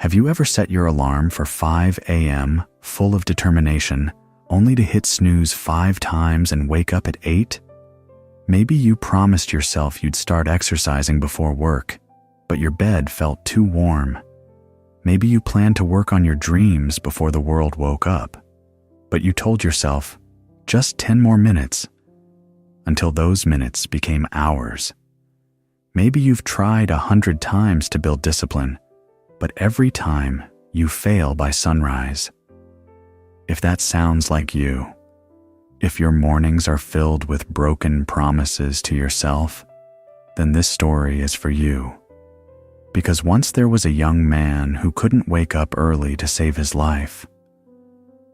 Have you ever set your alarm for 5 a.m. full of determination, only to hit snooze 5 times and wake up at 8? Maybe you promised yourself you'd start exercising before work, but your bed felt too warm. Maybe you planned to work on your dreams before the world woke up, but you told yourself, just 10 more minutes, until those minutes became hours. Maybe you've tried 100 times to build discipline, but every time you fail by sunrise. If that sounds like you, if your mornings are filled with broken promises to yourself, then this story is for you. Because once there was a young man who couldn't wake up early to save his life,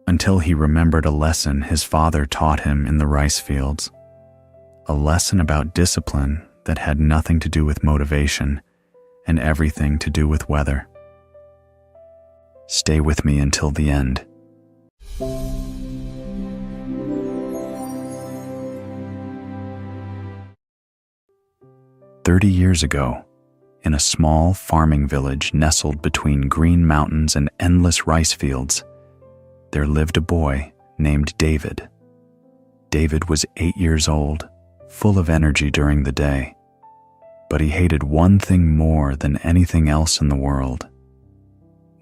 until he remembered a lesson his father taught him in the rice fields, a lesson about discipline that had nothing to do with motivation and everything to do with weather. Stay with me until the end. "30 years ago, in a small farming village nestled between green mountains and endless rice fields, there lived a boy named David. David was 8 years old, full of energy during the day, but he hated one thing more than anything else in the world: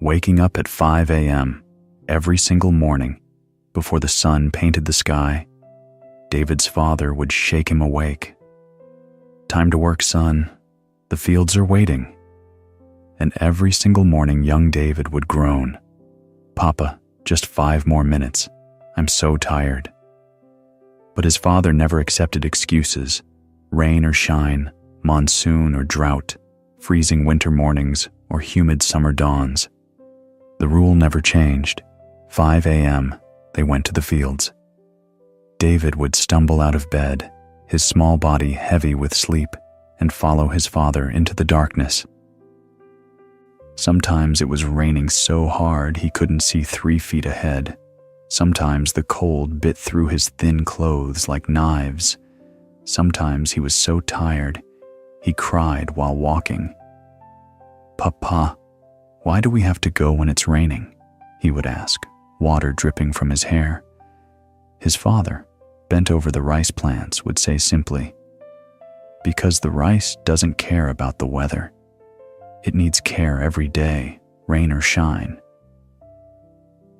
waking up at 5 a.m. every single morning before the sun painted the sky. David's father would shake him awake. "Time to work, son. The fields are waiting." And every single morning young David would groan, "Papa, just 5 more minutes. I'm so tired." But his father never accepted excuses, rain or shine, monsoon or drought, freezing winter mornings or humid summer dawns. The rule never changed. 5 a.m., they went to the fields. David would stumble out of bed, his small body heavy with sleep, and follow his father into the darkness. Sometimes it was raining so hard he couldn't see 3 feet ahead. Sometimes the cold bit through his thin clothes like knives. Sometimes he was so tired, he cried while walking. "Papa, why do we have to go when it's raining?" he would ask, water dripping from his hair. His father, bent over the rice plants, would say simply, "Because the rice doesn't care about the weather. It needs care every day, rain or shine."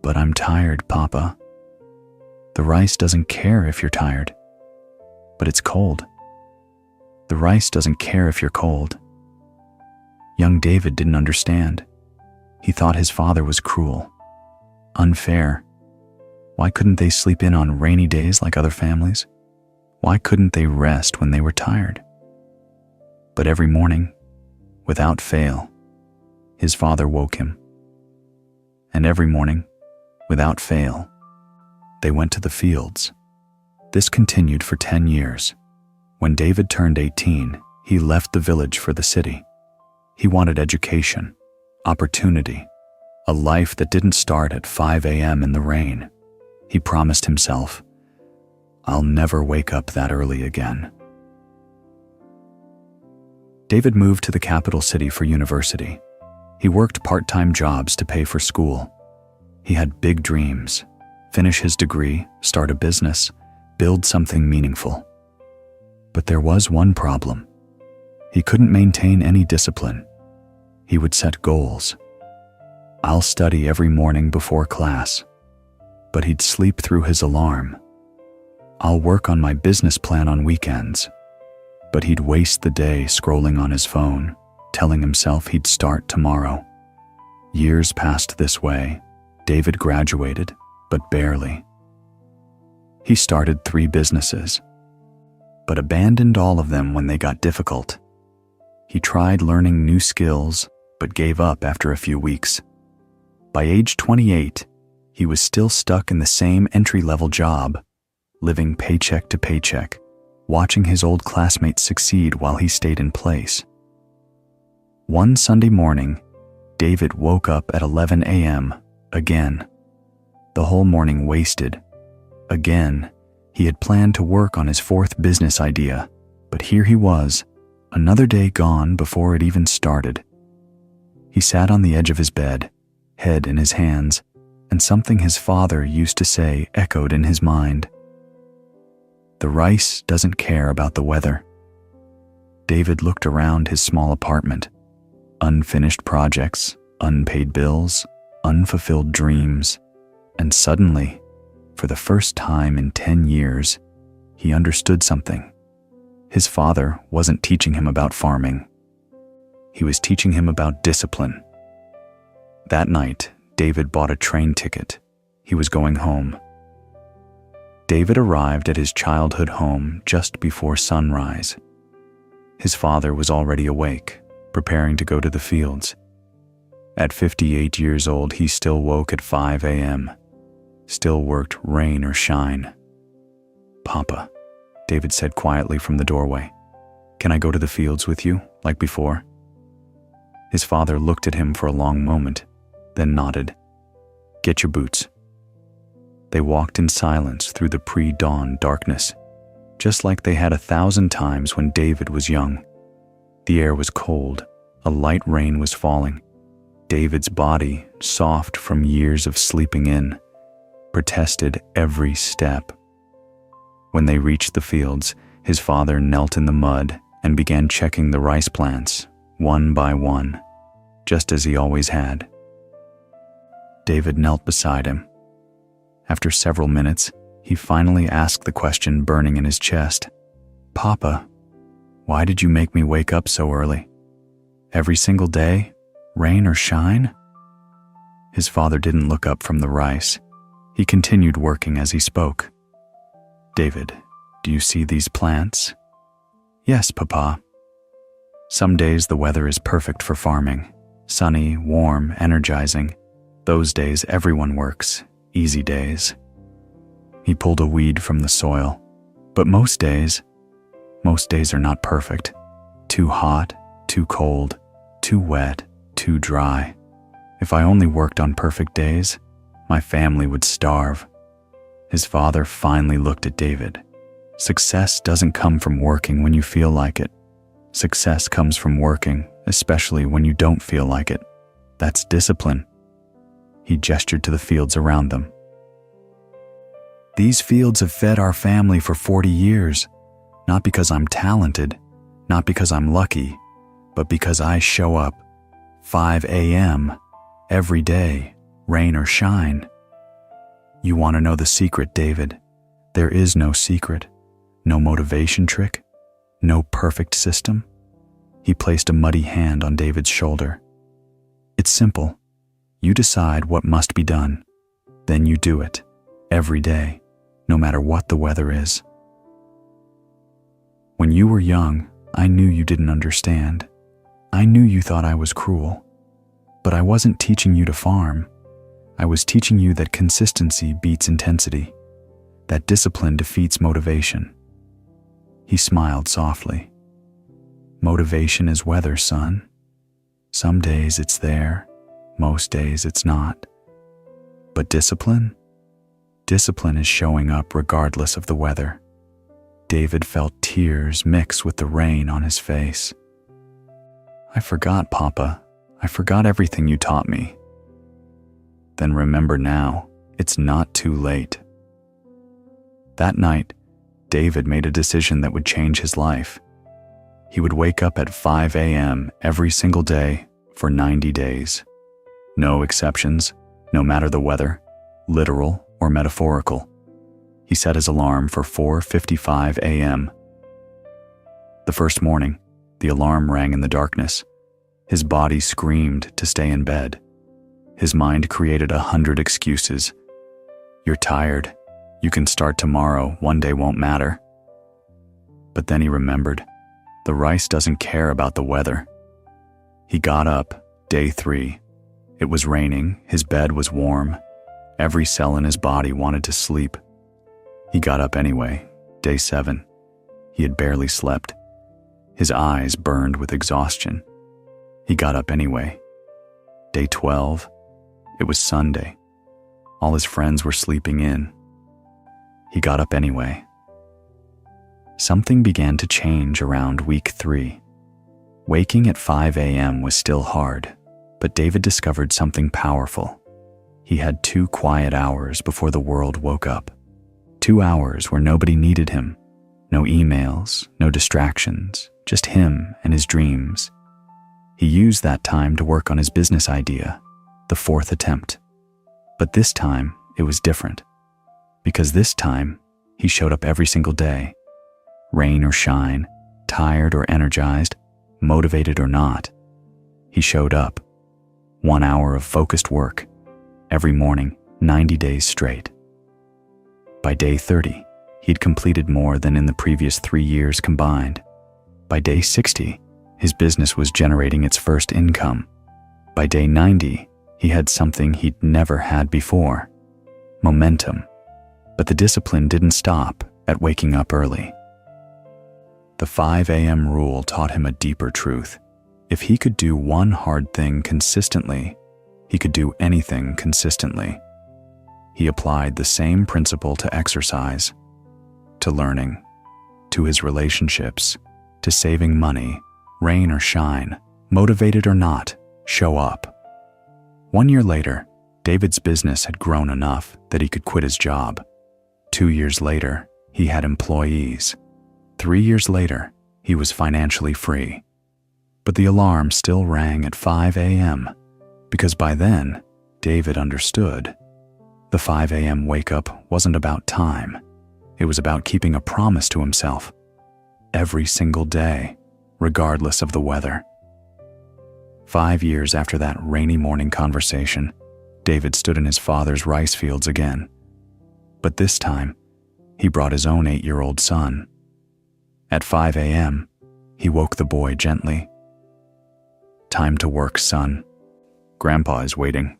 "But I'm tired, Papa." "The rice doesn't care if you're tired, but it's cold." "The rice doesn't care if you're cold." Young David didn't understand. He thought his father was cruel, unfair. Why couldn't they sleep in on rainy days like other families? Why couldn't they rest when they were tired? But every morning, without fail, his father woke him. And every morning, without fail, they went to the fields. This continued for 10 years. When David turned 18, he left the village for the city. He wanted education, opportunity, a life that didn't start at 5 a.m. in the rain. He promised himself, "I'll never wake up that early again." David moved to the capital city for university. He worked part-time jobs to pay for school. He had big dreams: finish his degree, start a business, build something meaningful. But there was one problem. He couldn't maintain any discipline. He would set goals. "I'll study every morning before class," but he'd sleep through his alarm. "I'll work on my business plan on weekends," but he'd waste the day scrolling on his phone, telling himself he'd start tomorrow. Years passed this way. David graduated, but barely. He started 3 businesses, but abandoned all of them when they got difficult. He tried learning new skills, but gave up after a few weeks. By age 28, he was still stuck in the same entry-level job, living paycheck to paycheck, watching his old classmates succeed while he stayed in place. One Sunday morning, David woke up at 11 a.m. again. The whole morning wasted. Again, he had planned to work on his 4th business idea, but here he was, another day gone before it even started. He sat on the edge of his bed, head in his hands, and something his father used to say echoed in his mind. The rice doesn't care about the weather. David looked around his small apartment. Unfinished projects, unpaid bills, unfulfilled dreams, and suddenly, for the first time in 10 years, he understood something. His father wasn't teaching him about farming. He was teaching him about discipline. That night, David bought a train ticket. He was going home. David arrived at his childhood home just before sunrise. His father was already awake, preparing to go to the fields. At 58 years old, he still woke at 5 a.m., still worked rain or shine. "Papa," David said quietly from the doorway, "can I go to the fields with you, like before?" His father looked at him for a long moment, then nodded. "Get your boots." They walked in silence through the pre-dawn darkness, just like they had 1,000 times when David was young. The air was cold, a light rain was falling. David's body, soft from years of sleeping in, protested every step. When they reached the fields, his father knelt in the mud and began checking the rice plants, one by one, just as he always had. David knelt beside him. After several minutes, he finally asked the question burning in his chest. "Papa, why did you make me wake up so early? Every single day, rain or shine?" His father didn't look up from the rice. He continued working as he spoke. "David, do you see these plants?" "Yes, Papa." Some days the weather is perfect for farming. Sunny, warm, energizing. Those days everyone works. Easy days. He pulled a weed from the soil. But most days are not perfect. Too hot, too cold, too wet, too dry. If I only worked on perfect days, my family would starve. His father finally looked at David. Success doesn't come from working when you feel like it. Success comes from working, especially when you don't feel like it. That's discipline. He gestured to the fields around them. "These fields have fed our family for 40 years, not because I'm talented, not because I'm lucky, but because I show up 5 a.m. every day, rain or shine." You want to know the secret, David? There is no secret, no motivation trick, no perfect system. He placed a muddy hand on David's shoulder. It's simple. You decide what must be done. Then you do it, every day, no matter what the weather is. When you were young, I knew you didn't understand. I knew you thought I was cruel. But I wasn't teaching you to farm. I was teaching you that consistency beats intensity, that discipline defeats motivation. He smiled softly. Motivation is weather, son. Some days it's there, most days it's not. But discipline? Discipline is showing up regardless of the weather. David felt tears mix with the rain on his face. "I forgot, Papa. I forgot everything you taught me." "Then remember now, it's not too late." That night, David made a decision that would change his life. He would wake up at 5 a.m. every single day for 90 days. No exceptions, no matter the weather, literal or metaphorical. He set his alarm for 4:55 a.m. The first morning, the alarm rang in the darkness. His body screamed to stay in bed. His mind created 100 excuses. "You're tired. You can start tomorrow. One day won't matter." But then he remembered, the rice doesn't care about the weather. He got up, day 3. It was raining, his bed was warm. Every cell in his body wanted to sleep. He got up anyway, day 7. He had barely slept. His eyes burned with exhaustion. He got up anyway. Day 12. It was Sunday. All his friends were sleeping in. He got up anyway. Something began to change around week 3. Waking at 5 a.m. was still hard. But David discovered something powerful. He had 2 quiet hours before the world woke up. 2 hours where nobody needed him. No emails, no distractions, just him and his dreams. He used that time to work on his business idea, the 4th attempt. But this time, it was different. Because this time, he showed up every single day. Rain or shine, tired or energized, motivated or not. He showed up. 1 hour of focused work, every morning, 90 days straight. By day 30, he'd completed more than in the previous 3 years combined. By day 60, his business was generating its first income. By day 90, he had something he'd never had before: momentum. But the discipline didn't stop at waking up early. The 5 a.m. rule taught him a deeper truth. If he could do one hard thing consistently, he could do anything consistently. He applied the same principle to exercise, to learning, to his relationships, to saving money. Rain or shine, motivated or not, show up. 1 year later, David's business had grown enough that he could quit his job. 2 years later, he had employees. 3 years later, he was financially free. But the alarm still rang at 5 a.m. because by then, David understood. The 5 a.m. wake-up wasn't about time. It was about keeping a promise to himself. Every single day, regardless of the weather. 5 years after that rainy morning conversation, David stood in his father's rice fields again. But this time, he brought his own 8-year-old son. At 5 a.m., he woke the boy gently. "Time to work, son. Grandpa is waiting."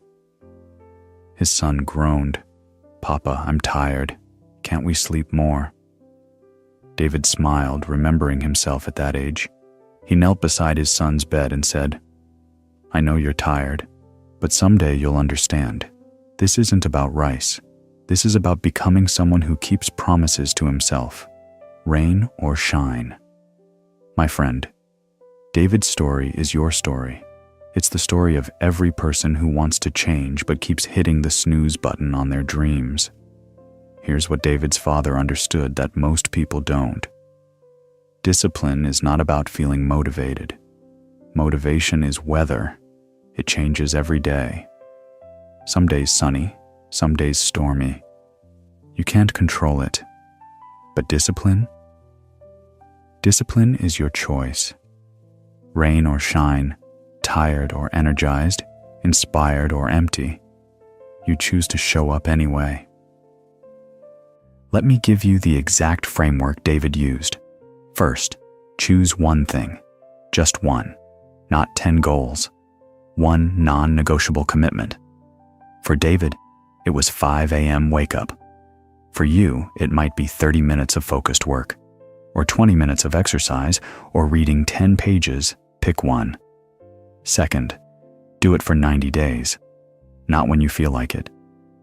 His son groaned. "Papa, I'm tired. Can't we sleep more?" David smiled, remembering himself at that age. He knelt beside his son's bed and said, "I know you're tired, but someday you'll understand. This isn't about rice. This is about becoming someone who keeps promises to himself, rain or shine." My friend, David's story is your story. It's the story of every person who wants to change but keeps hitting the snooze button on their dreams. Here's what David's father understood that most people don't. Discipline is not about feeling motivated. Motivation is weather. It changes every day. Some days sunny, some days stormy. You can't control it. But discipline? Discipline is your choice. Rain or shine, tired or energized, inspired or empty. You choose to show up anyway. Let me give you the exact framework David used. First, choose one thing. Just one. Not 10 goals. One non-negotiable commitment. For David, it was 5 a.m. wake up. For you, it might be 30 minutes of focused work, or 20 minutes of exercise, or reading 10 pages. Pick one. Second, do it for 90 days. Not when you feel like it.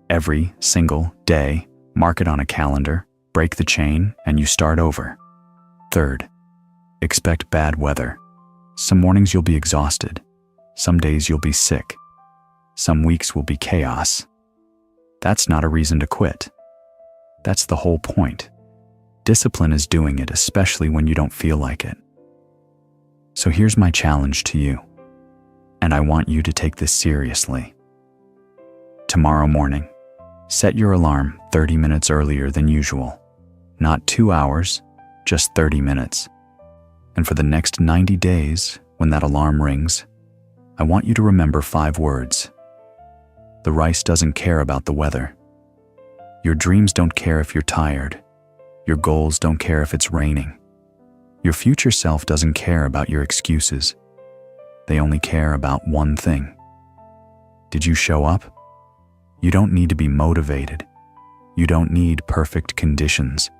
Every single day, mark it on a calendar, break the chain, and you start over. Third, expect bad weather. Some mornings you'll be exhausted. Some days you'll be sick. Some weeks will be chaos. That's not a reason to quit. That's the whole point. Discipline is doing it, especially when you don't feel like it. So here's my challenge to you, and I want you to take this seriously. Tomorrow morning, set your alarm 30 minutes earlier than usual. Not 2 hours, just 30 minutes. And for the next 90 days, when that alarm rings, I want you to remember 5 words. The rice doesn't care about the weather. Your dreams don't care if you're tired. Your goals don't care if it's raining. Your future self doesn't care about your excuses. They only care about one thing. Did you show up? You don't need to be motivated. You don't need perfect conditions.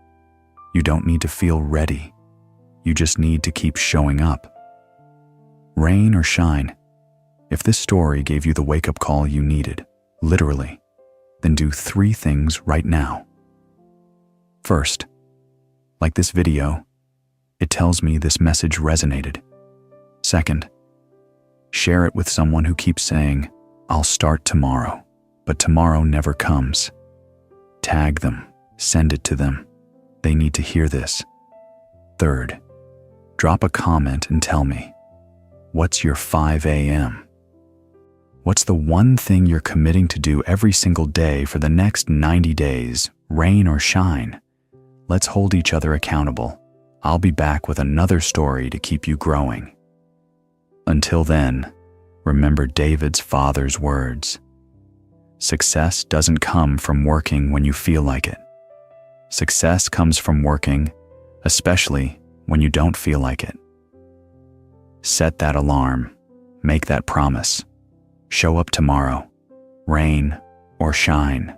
You don't need to feel ready. You just need to keep showing up. Rain or shine, if this story gave you the wake-up call you needed, literally, then do 3 things right now. First, like this video, it tells me this message resonated. Second, Share it with someone who keeps saying, "I'll start tomorrow," but tomorrow never comes. Tag them, send it to them. They need to hear this. Third, drop a comment and tell me, what's your 5 a.m.? What's the one thing you're committing to do every single day for the next 90 days, rain or shine? Let's hold each other accountable. I'll be back with another story to keep you growing. Until then, remember David's father's words. Success doesn't come from working when you feel like it. Success comes from working, especially when you don't feel like it. Set that alarm. Make that promise. Show up tomorrow, rain or shine.